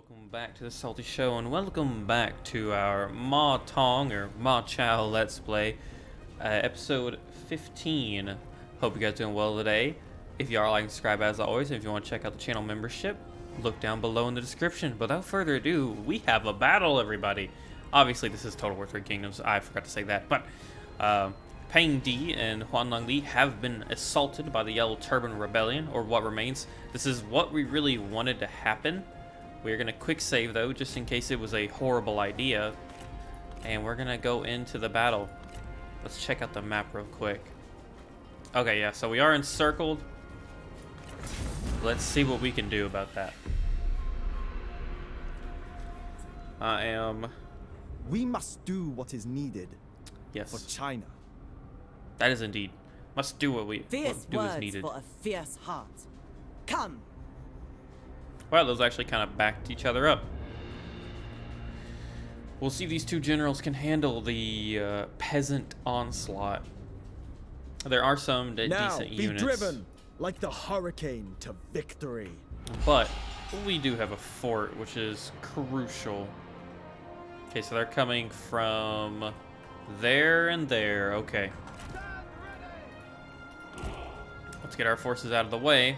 Welcome back to the Salty Show, and welcome back to our Ma Tong or Ma Chao Let's Play, episode 15. Hope you guys are doing well today. If you are, like and subscribe as always. And if you want to check out the channel membership, look down below in the description. Without further ado, we have a battle, everybody. Obviously, this is Total War 3 Kingdoms. I forgot to say that, but Peng Di and Huan Lang Li have been assaulted by the Yellow Turban Rebellion, or what remains. This is what we really wanted to happen. We're going to quick save, though, just in case it was a horrible idea. And we're going to go into the battle. Let's check out the map real quick. Okay, yeah, so we are encircled. Let's see what we can do about that. We must do what is needed. Yes. For China. That is indeed. Must do what Fierce do words is needed. for a fierce heart. Come. Wow, those actually kind of backed each other up. We'll see if these two generals can handle the peasant onslaught. There are some decent units. Now be driven like the hurricane to victory. But we do have a fort, which is crucial. Okay, so they're coming from there and there. Okay. Let's get our forces out of the way.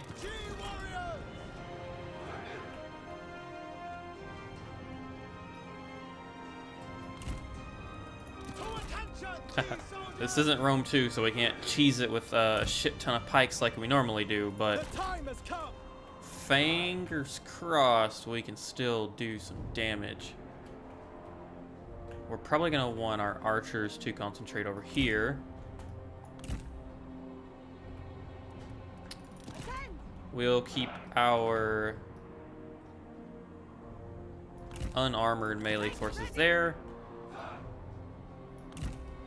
This isn't Rome 2, so we can't cheese it with a shit ton of pikes like we normally do, but fingers crossed we can still do some damage. We're probably going to want our archers to concentrate over here. We'll keep our unarmored melee forces there.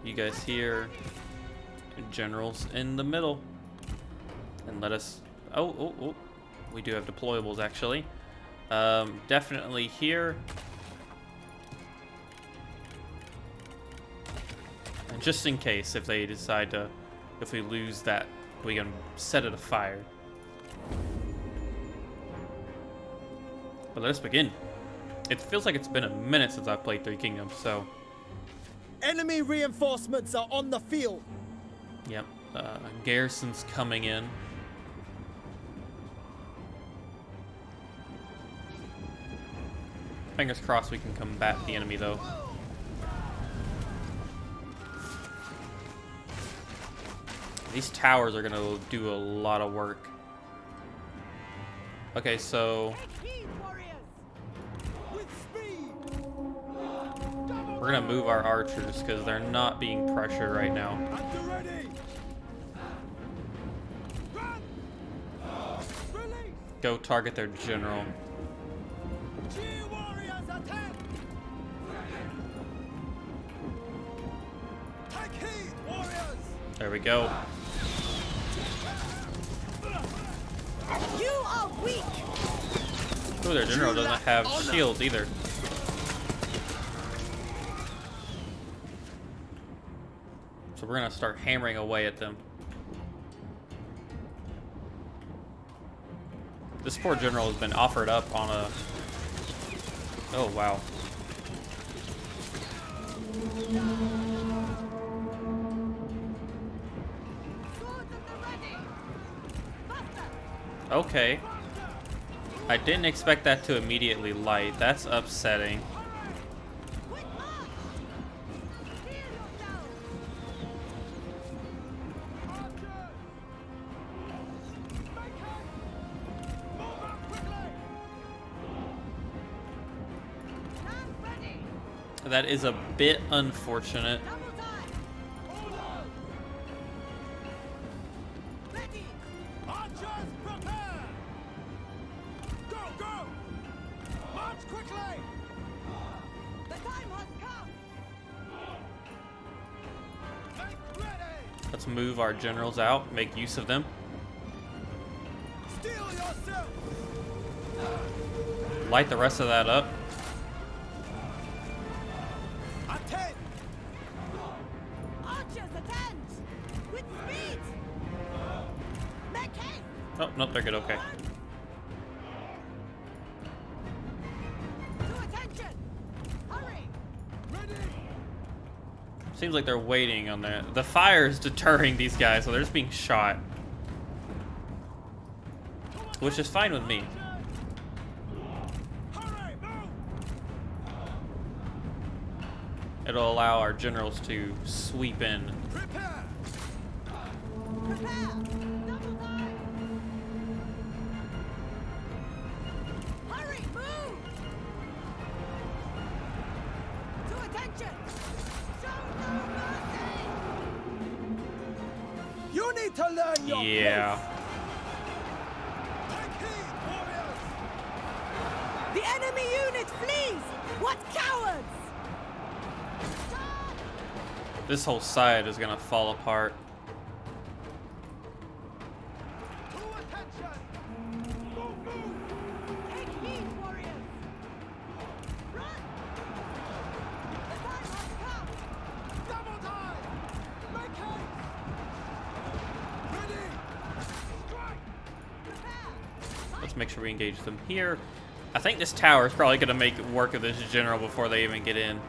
You guys here, generals in the middle, and let us. Oh! We do have deployables actually. Definitely here, and just in case if they decide to, if we lose that, we can set it afire. But let us begin. It feels like it's been a minute since I've played Three Kingdoms, so. Enemy reinforcements are on the field. Yep, garrison's coming in. Fingers crossed we can combat the enemy, though. These towers are gonna do a lot of work. Okay, so we're gonna move our archers because they're not being pressured right now. Go target their general. There we go. You are weak. Ooh, their general doesn't have shields either. So we're gonna start hammering away at them. This poor general has been offered up on a... Oh, wow. Okay. I didn't expect that to immediately light. That's upsetting. That is a bit unfortunate. Let's move our generals out, make use of them. Light the rest of that up. Oh, nope, they're good, okay. Seems like they're waiting on the fire is deterring these guys, so they're just being shot. Which is fine with me. It'll allow our generals to sweep in. Prepare! Double time! Hurry, move! To attention! Show no mercy! You need to learn your Yeah. place. Take heed, warriors! The enemy unit flees! What cowards! This whole side is gonna fall apart. To attention! Move, move! Take heed, warriors! Run! The time has come! Double time! Make haste! Ready! Strike! Prepare! Let's make sure we engage them here. I think this tower is probably gonna make work of this general before they even get in.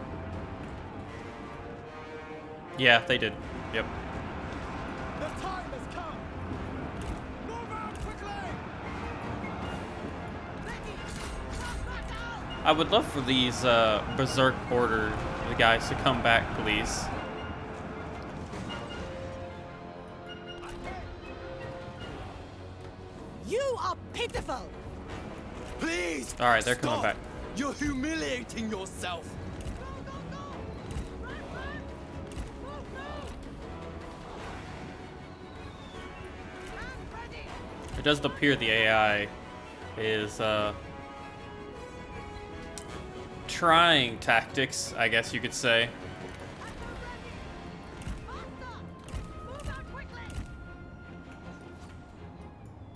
Yeah, they did. Yep. The time has come! Move out quickly! Ready! Battle! I would love for these berserk order the guys to come back, please. You are pitiful! Please! All right, they're coming stop. back. You're humiliating yourself! Go, go, go! Run, run! Move, move! Stand ready! It does appear the AI is trying tactics, I guess you could say. Faster! Move out quickly!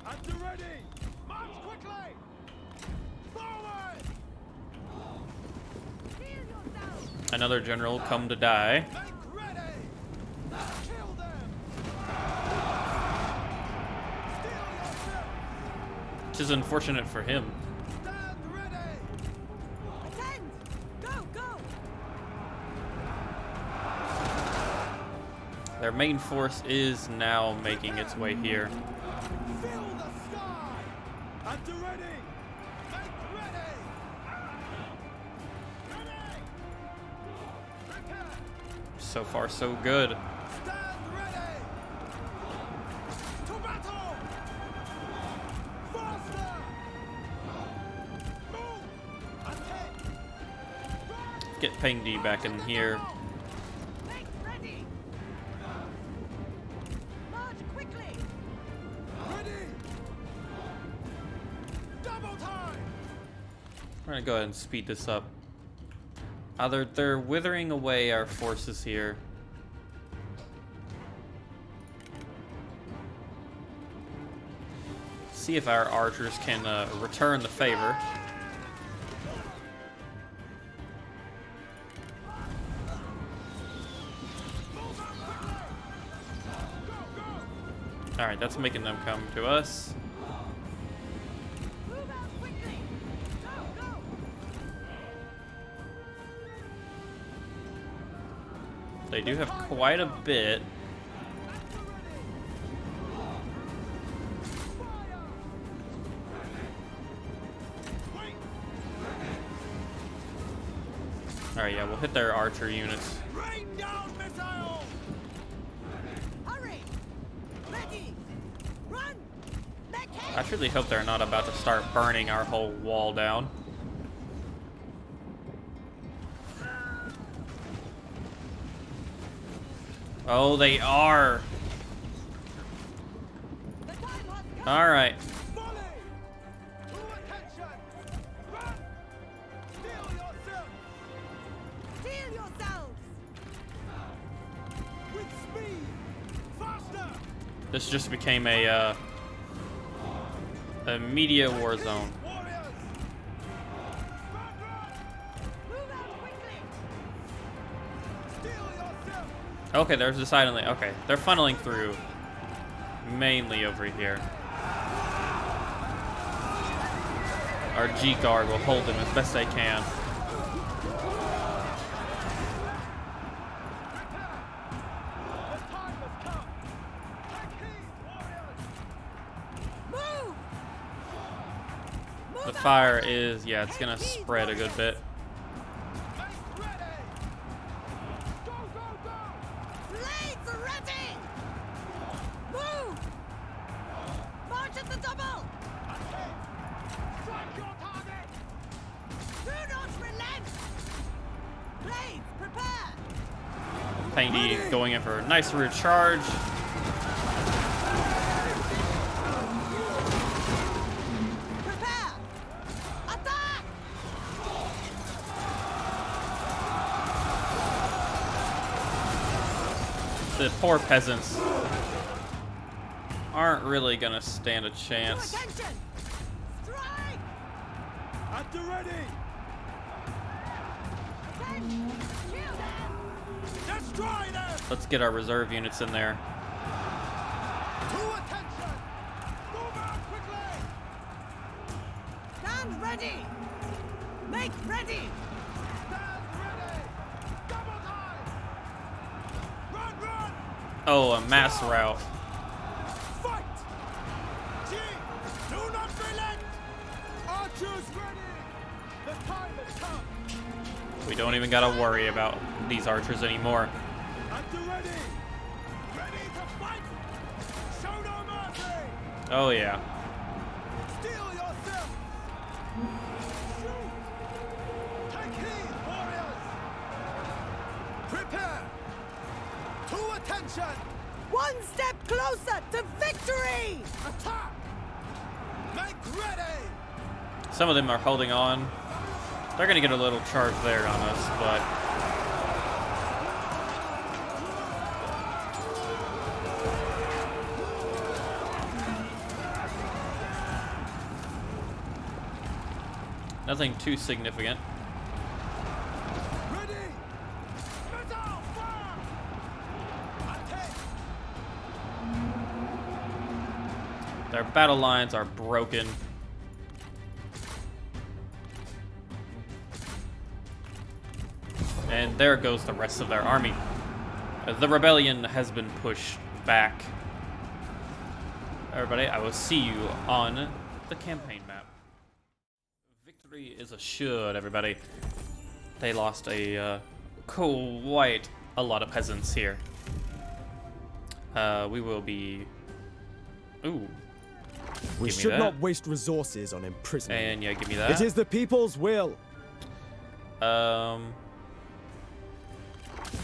At the ready! March quickly! Forward! Heal yourself! Another general come to die. Make ready! Kill them! Steal yourself! Which is unfortunate for him. Stand ready! Attend! Go, go! Their main force is now making its way here. Fill the sky! At the ready! Make ready! Ready! Prepare! So far, so good. Stand ready! To battle! Faster! Move! Attack! Get Peng Di back in here. Make ready! March quickly! Ready! Double time! We're gonna go ahead and speed this up. They're withering away our forces here. See if our archers can return the favor. Alright, that's making them come to us. Move out quickly! Go, go! They do have quite a bit. Alright, yeah, we'll hit their archer units. Rain down missiles! Hurry! Ready! Run! Make I haste! truly hope they're not about to start burning our whole wall down. Oh, they are. The time has come! Alright. Volley! To attention! Run! Steal yourself! Steal yourselves! With speed! Faster! This just became a media war zone. Warriors! Run, run! Move out quickly! Steal yourself! Okay, there's decidedly okay. They're funneling through mainly over here. Our G guard will hold them as best they can. fire is, yeah, it's gonna spread a good bit. Make ready. Go, go, go. Blades ready! Move! March at the double! Attack. Strike your target. Do not relent! Blades, prepare! Painty going in for a nice rear charge. Prepare! Attack! The poor peasants aren't really gonna stand a To chance. attention! Strike! At the ready. Attention! Kill them! Destroy them. Let's get our reserve units in there. To attention. Move out quickly. Stand ready! Make ready! Stand ready. Double time. Run, run. Oh, a mass rout. Fight. G. Do not relent. Archers ready. The time has come. We don't even gotta worry about these archers anymore. At the ready. Ready to fight. Show no mercy. Oh yeah. Steel yourself. Shoot. Take heed, warriors. Prepare. To attention. One step closer to victory! Attack. Make ready. Some of them are holding on. They're gonna get a little charge there on us, but nothing too significant. Ready. Missile fire. Attack. Their battle lines are broken. And there goes the rest of their army. The rebellion has been pushed back. Everybody, I will see you on the campaign map. Victory is assured, everybody. They lost a quite a lot of peasants here. We will be... Ooh. We Give me should that. not waste resources on imprisonment. And yeah, give me that. It is the people's will.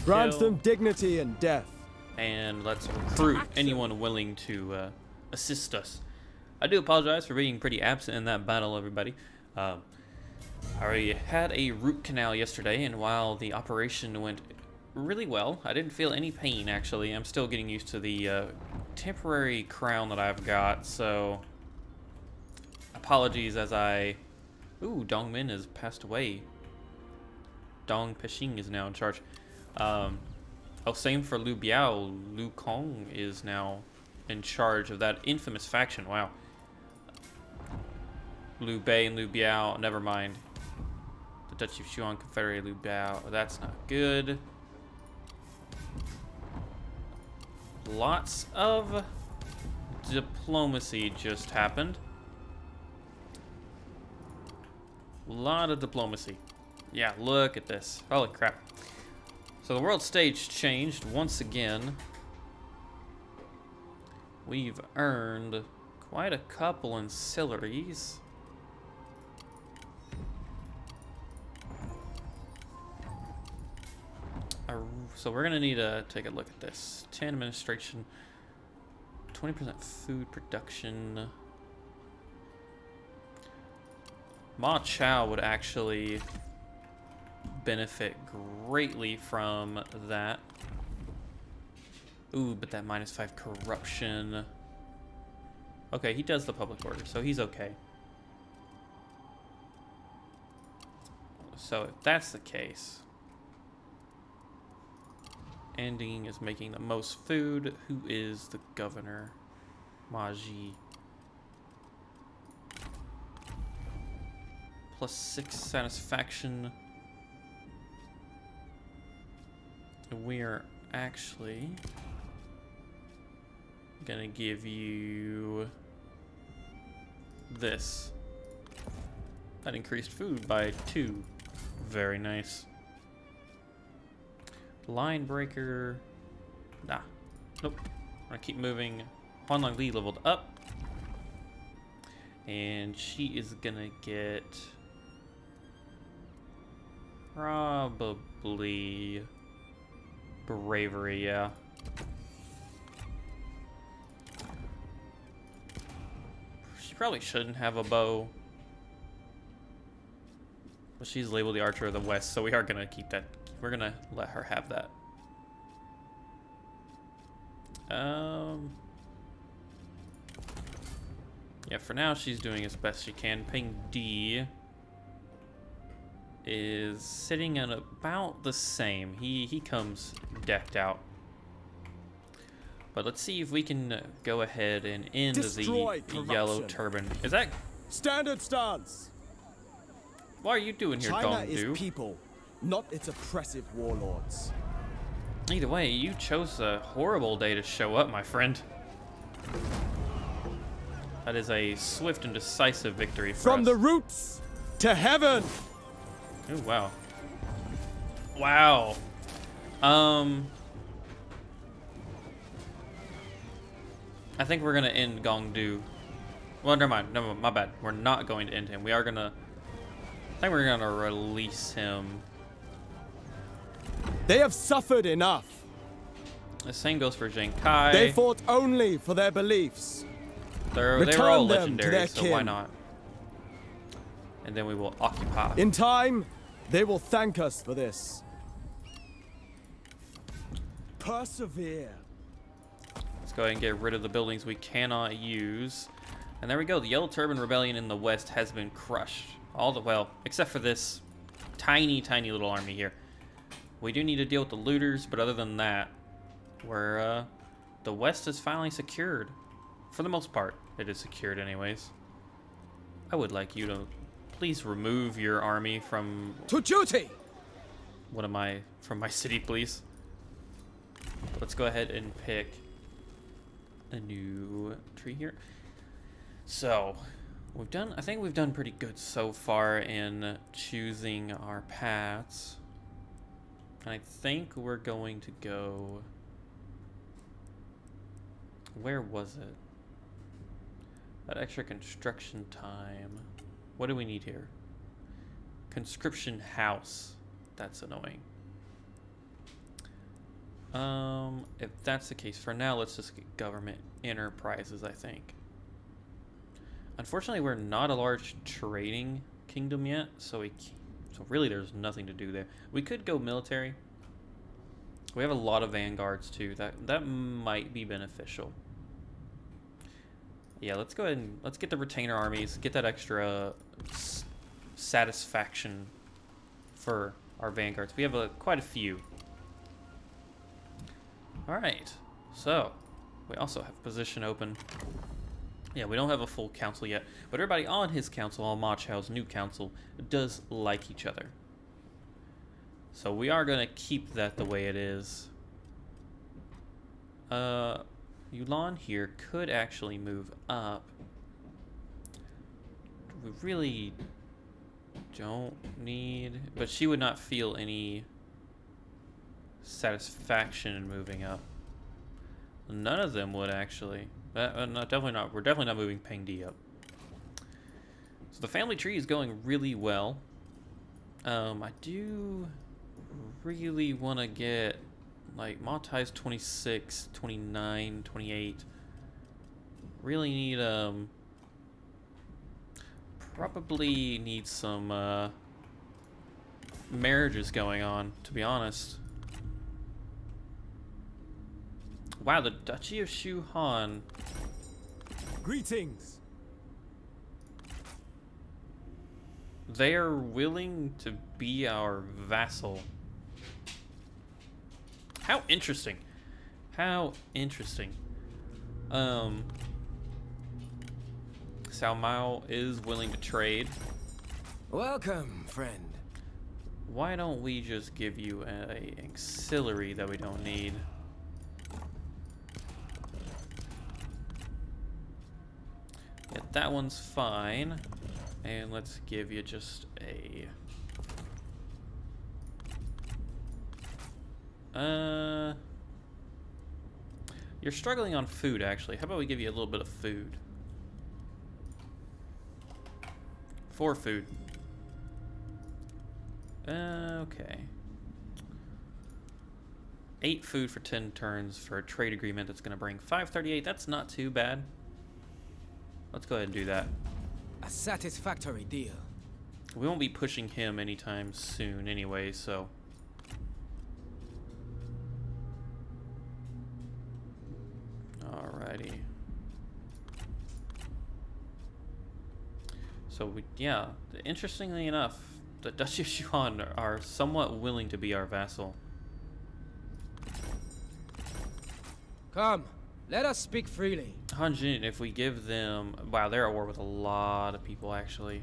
Grant Kill. them dignity and death. And let's recruit anyone willing to assist us. I do apologize for being pretty absent in that battle, everybody. I already had a root canal yesterday, and while the operation went really well, I didn't feel any pain, actually. I'm still getting used to the temporary crown that I've got, so apologies as I... Ooh, Dong Min has passed away. Dong Pexing is now in charge. Oh, same for Liu Biao. Liu Kong is now in charge of that infamous faction. Wow. Liu Bei and Liu Biao, never mind. The Duchy of Xuan Confederate Liu Biao, that's not good. Lots of diplomacy just happened. A lot of diplomacy. Yeah, look at this. Holy crap. So the world stage changed once again. We've earned quite a couple ancillaries. So we're gonna need to take a look at this. 10 administration, 20% food production. Ma Chao would actually benefit greatly from that. Ooh, but that -5 corruption. Okay, he does the public order, so he's okay. So if that's the case, Ending is making the most food. Who is the governor? Ma Ji. +6 satisfaction. We're actually gonna give you this. That increased food by 2. Very nice. Line breaker. Nah. Nope. I'm gonna keep moving. Huan Long Li leveled up. And she is gonna get probably bravery, yeah. She probably shouldn't have a bow. But she's labeled the Archer of the West, so we are gonna keep that. We're gonna let her have that. Yeah, for now she's doing as best she can. Ping D is sitting at about the same. He comes decked out. But let's see if we can go ahead and end Destroy the Yellow corruption. Turban. Is that... Standard stance. What are you doing here, China Gong is Du? people, not its oppressive warlords. Either way, you chose a horrible day to show up, my friend. That is a swift and decisive victory for From us. the roots to heaven. Oh, wow. Wow. I think we're gonna end Gong Du. Well, never mind. No, my bad. We're not going to end him. We are gonna... I think we're gonna release him. They have suffered enough. The same goes for Zheng Kai. They fought only for their beliefs. They were Return all them to legendary, their so why kin. not? And then we will occupy. In time, they will thank us for this. Persevere. Let's go ahead and get rid of the buildings we cannot use. And there we go. The Yellow Turban Rebellion in the West has been crushed. Well, except for this tiny, tiny little army here. We do need to deal with the looters, but other than that, the West is finally secured. For the most part, it is secured anyways. I would like you to please remove your army from To duty. from my city, please. Let's go ahead and pick a new tree here. So, I think we've done pretty good so far in choosing our paths. And I think we're going to go... Where was it? That extra construction time. What do we need here? Conscription house. That's annoying. If that's the case, for now, let's just get government enterprises, I think. Unfortunately, we're not a large trading kingdom yet, so really there's nothing to do there. We could go military. We have a lot of vanguards too. That might be beneficial. Yeah, let's go ahead and let's get the retainer armies, get that extra satisfaction for our vanguards. We have quite a few. All right, so we also have position open. Yeah, we don't have a full council yet, but everybody on his council, on Ma Chao's new council, does like each other. So we are going to keep that the way it is. Yulan here could actually move up. We really don't need... But she would not feel any satisfaction in moving up. None of them would, actually. Definitely not. We're definitely not moving Peng Di up. So the family tree is going really well. I do really want to get like Ma Tai's 26, 29, 28. Really need probably need some marriages going on, to be honest. Wow, the Duchy of Shu Han. Greetings. They are willing to be our vassal. How interesting. How interesting. Cao Mao is willing to trade. Welcome, friend. Why don't we just give you a auxiliary that we don't need? Yeah, that one's fine. And let's give you just a... You're struggling on food, actually. How about we give you a little bit of food? 4 food. Okay. 8 food for 10 turns for a trade agreement that's going to bring 538. That's not too bad. Let's go ahead and do that. A satisfactory deal. We won't be pushing him anytime soon anyway, so... Alrighty. So, yeah, interestingly enough, the Duchy of Yuan are somewhat willing to be our vassal. Come, let us speak freely. Hanjin, if we give them... Wow, they're at war with a lot of people, actually.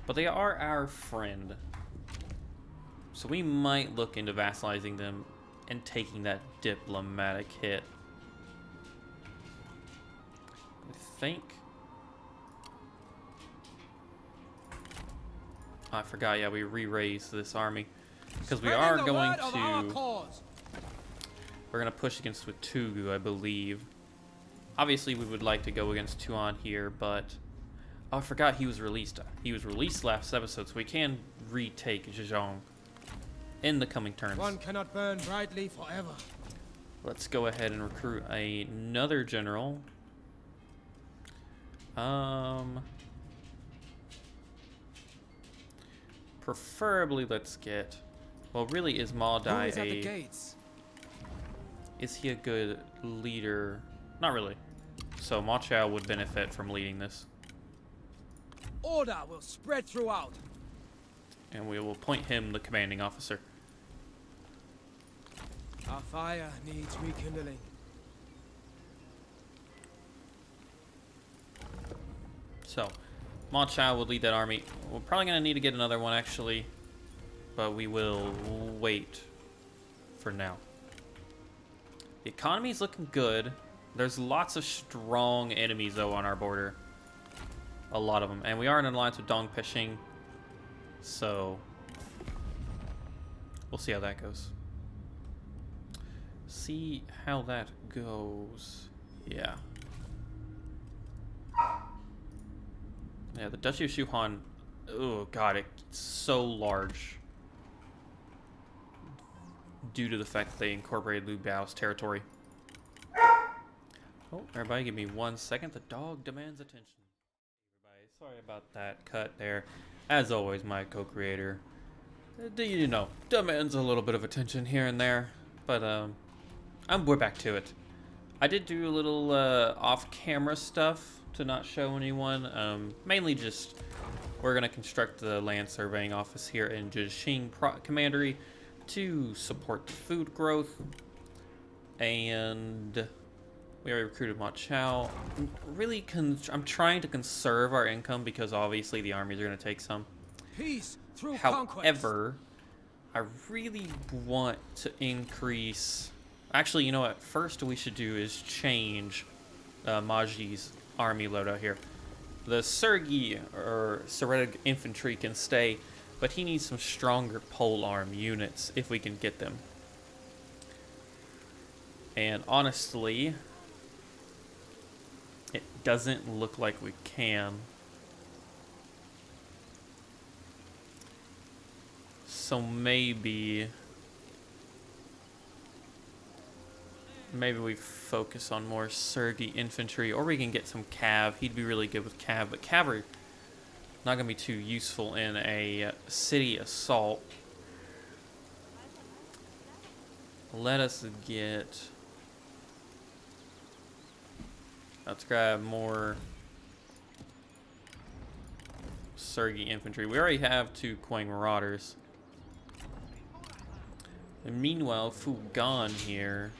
But they are our friend. So we might look into vassalizing them and taking that diplomatic hit. I think... I forgot, yeah, we re-raised this army. Because we are going to... We're going to push against Watugu, I believe. Obviously, we would like to go against Tuan here, but... Oh, I forgot he was released. He was released last episode, so we can retake Zhejiang in the coming turns. One cannot burn brightly forever. Let's go ahead and recruit another general. Preferably, let's get... Well, really, is Ma Dai Who is at the gates? Is he a good leader? Not really. So Ma Chao would benefit from leading this. Order will spread throughout. And we will appoint him the commanding officer. Our fire needs rekindling. So, Ma Chao will lead that army. We're probably going to need to get another one, actually. But we will wait for now. The economy is looking good. There's lots of strong enemies, though, on our border. A lot of them. And we are in an alliance with Dong Peshing. So, we'll see how that goes. See how that goes. Yeah. Yeah, the Duchy of Shuhan. Oh, God, it's so large. Due to the fact that they incorporated Liu Bao's territory. Oh, everybody give me 1 second. The dog demands attention. Everybody, sorry about that cut there. As always, my co-creator, you know, demands a little bit of attention here and there. But, we're back to it. I did do a little off-camera stuff to not show anyone. Mainly just, we're going to construct the land surveying office here in Jixing Commandery to support the food growth, and we already recruited Ma Chao. I'm trying to conserve our income because obviously the armies are going to take some. Peace through However, I really want to increase... Actually, you know what? First we should do is change Maji's army loadout here. The Sergi, or Seretic infantry, can stay, but he needs some stronger polearm units if we can get them. And honestly, it doesn't look like we can. So maybe we focus on more Sergi infantry, or we can get some cav. He'd be really good with cav, but cavalry not gonna be too useful in a city assault. Let us get... Let's grab more Sergi infantry. We already have 2 Quang Marauders. And meanwhile, Fugan here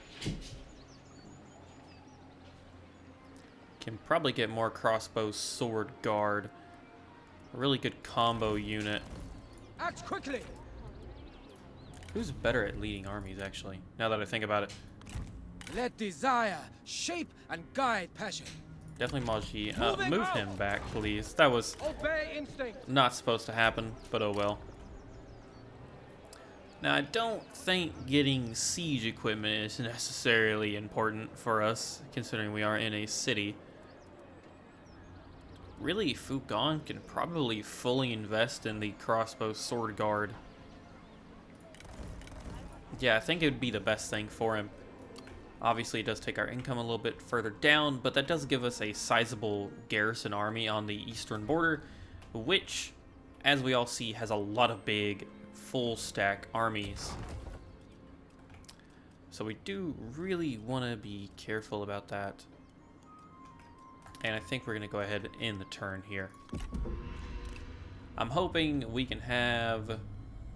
can probably get more crossbow sword guard. A really good combo unit. Act quickly. Who's better at leading armies, actually, now that I think about it? Let desire shape and guide passion. Definitely Maji. Moving Move out. him back, please. That was Obey instinct. not supposed to happen, but oh well. Now, I don't think getting siege equipment is necessarily important for us, considering we are in a city. Really, Fugon can probably fully invest in the crossbow sword guard. Yeah, I think it would be the best thing for him. Obviously, it does take our income a little bit further down, but that does give us a sizable garrison army on the eastern border, which, as we all see, has a lot of big full stack armies. So we do really want to be careful about that. And I think we're going to go ahead and end the turn here. I'm hoping we can have...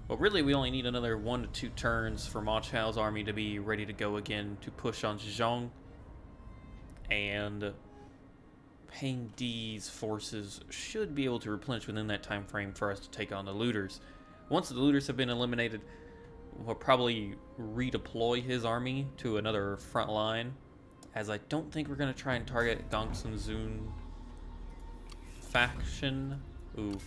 Well, really, we only need another 1 to 2 turns for Ma Chao's army to be ready to go again to push on Zhejiang. And Peng Di's forces should be able to replenish within that time frame for us to take on the looters. Once the looters have been eliminated, we'll probably redeploy his army to another front line, as I don't think we're going to try and target Gongsun Zun faction. Ooh.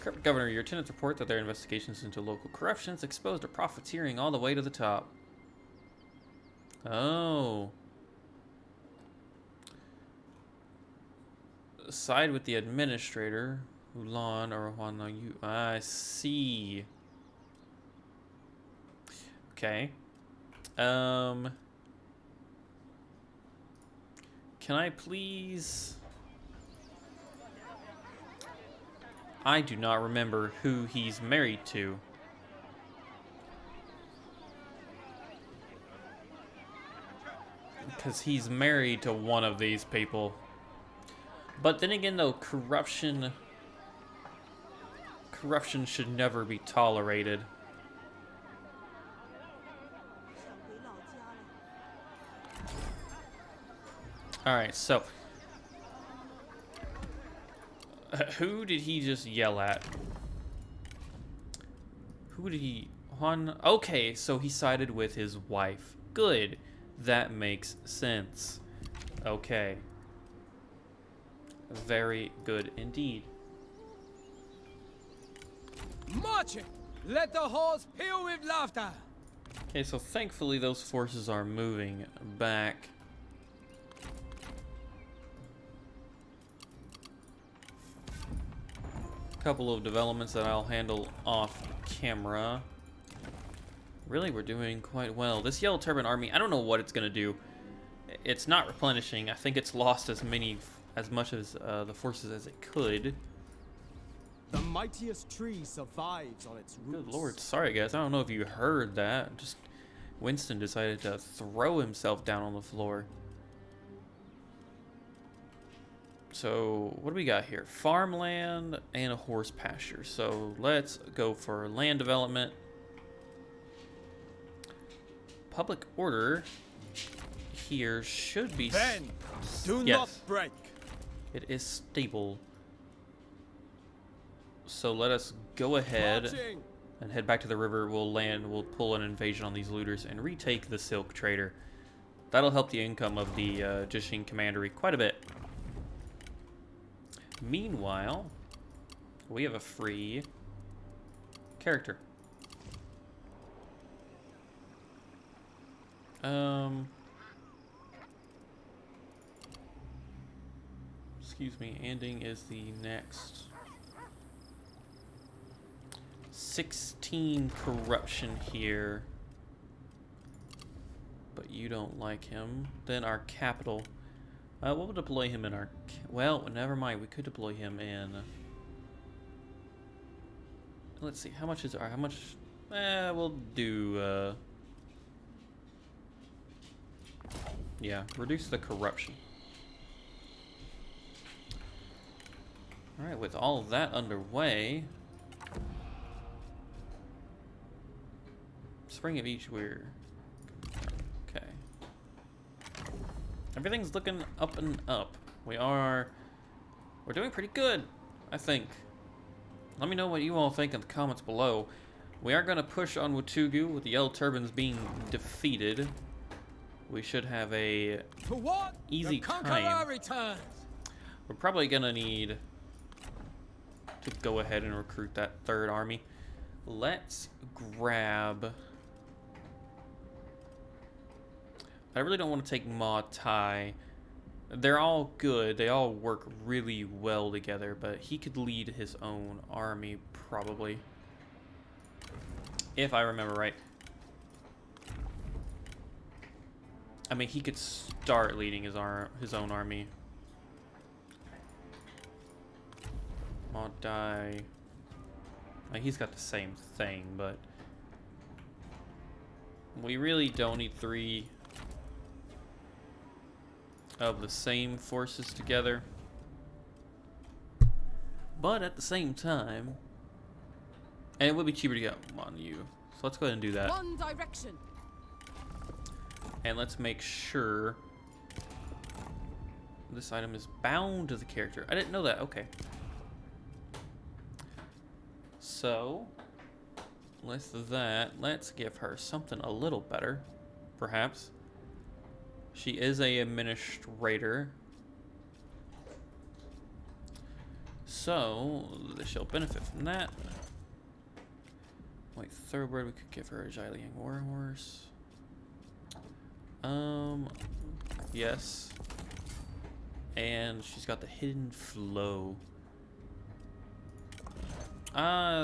Corrupt Governor, your tenants report that their investigations into local corruptions exposed a profiteering all the way to the top. Oh. Side with the administrator, Ulan or Huan Yu. I see. Okay. Can I please... I do not remember who he's married to. Because he's married to one of these people. But then again, though, corruption should never be tolerated. Alright, so... who did he just yell at? Who did he... Juan... Okay, so he sided with his wife. Good. That makes sense. Okay. Very good indeed. Marching! Let the halls peal with laughter! Okay, so thankfully those forces are moving back. Couple of developments that I'll handle off camera. Really, we're doing quite well. This Yellow Turban army, I don't know what it's gonna do. It's not replenishing. I think it's lost as much as the forces as it could. The mightiest tree survives on its roots. Good lord, sorry guys. I don't know if you heard that. Just Winston decided to throw himself down on the floor. So, what do we got here? Farmland and a horse pasture. So, let's go for land development. Public order here should be... Then, do yes, not break. it is stable. So, let us go ahead Marching. and head back to the river. We'll land, we'll pull an invasion on these looters and retake the Silk Trader. That'll help the income of the Jishing Commandery quite a bit. Meanwhile, we have a free character. Excuse me, ending is the next. 16 corruption here. But you don't like him. Then our capital. We'll deploy him in our... Well, never mind. We could deploy him in... Let's see. How much is our... How much... we'll do... Yeah, reduce the corruption. Alright, with all of that underway... Spring of each year. Okay. Everything's looking up and up. We're doing pretty good, I think. Let me know what you all think in the comments below. We are going to push on Watugu with the Yellow Turbans being defeated. we should have a To what? easy the conqueror time. returns. We're probably gonna need to go ahead and recruit that third army. Let's grab... I really don't want to take Ma Chao. They're all good. They all work really well together, but he could lead his own army, probably. If I remember right. I mean, he could start leading his own army. Ma Chao. Like, he's got the same thing, but we really don't need 3 of the same forces together. But at the same time, and it would be cheaper to get on you. So let's go ahead and do that. One direction. And let's make sure this item is bound to the character. I didn't know that. Okay. So, with that, let's give her something a little better, perhaps. She is a administrator, so she'll benefit from that. Wait, thoroughbred, we could give her a Jialiang warhorse. Yes. And she's got the hidden flow.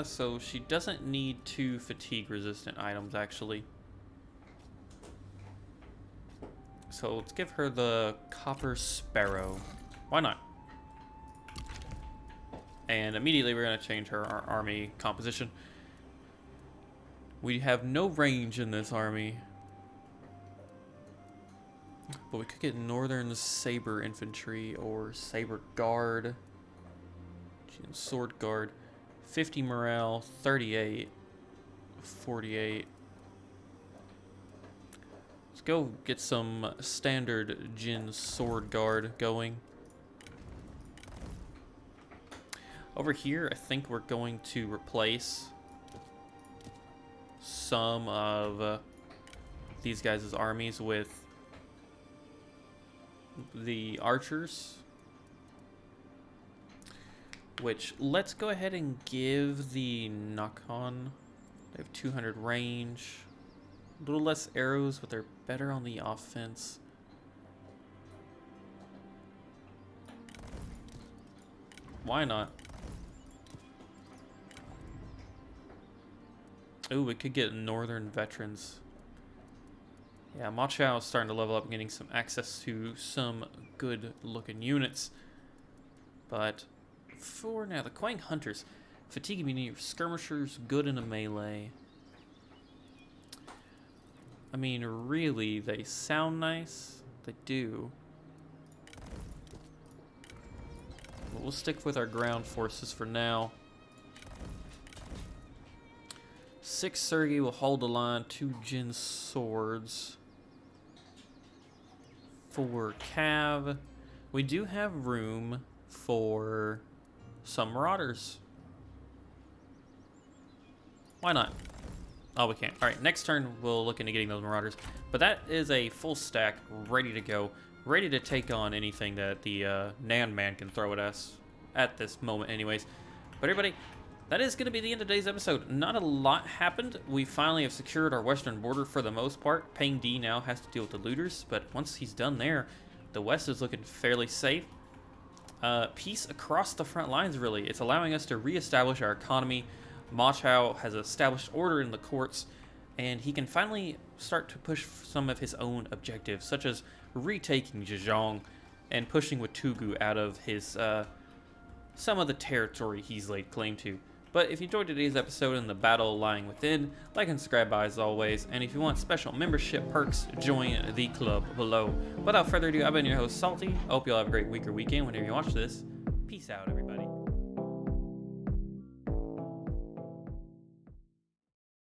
So she doesn't need 2 fatigue resistant items, actually. So let's give her the Copper Sparrow. Why not? And immediately we're going to change our army composition. We have no range in this army. But we could get Northern Saber Infantry or Saber Guard. Sword Guard. 50 morale, 38, 48. Let's go get some standard Jin Sword Guard going. Over here, I think we're going to replace some of these guys' armies with the archers. Which, let's go ahead and give the Nakhon. They have 200 range. A little less arrows, but they're better on the offense. Why not? Ooh, we could get Northern Veterans. Yeah, Ma Chao is starting to level up and getting some access to some good looking units. But for now, the Quang Hunters. Fatigue immunity, skirmishers, good in a melee. I mean, really, they sound nice. They do. But we'll stick with our ground forces for now. 6 Sergei will hold the line, 2 Jin swords. 4 Cav. We do have room for some marauders. Why not? Oh, we can't. All right, next turn we'll look into getting those marauders. But that is a full stack, ready to go, ready to take on anything that the nanman can throw at us at this moment anyways. But everybody, that is going to be the end of today's episode. Not a lot happened. We finally have secured our western border for the most part. Peng Di now has to deal with the looters, but once he's done there, the west is looking fairly safe. Peace across the front lines, really. It's allowing us to reestablish our economy. Ma Chao has established order in the courts, and he can finally start to push some of his own objectives, such as retaking Zhejiang and pushing Watugu out of his some of the territory he's laid claim to. But if you enjoyed today's episode and the battle lying within, like and subscribe as always, and if you want special membership perks, join the club below. Without further ado, I've been your host, Salty. I hope you all have a great week or weekend whenever you watch this. Peace out, everybody.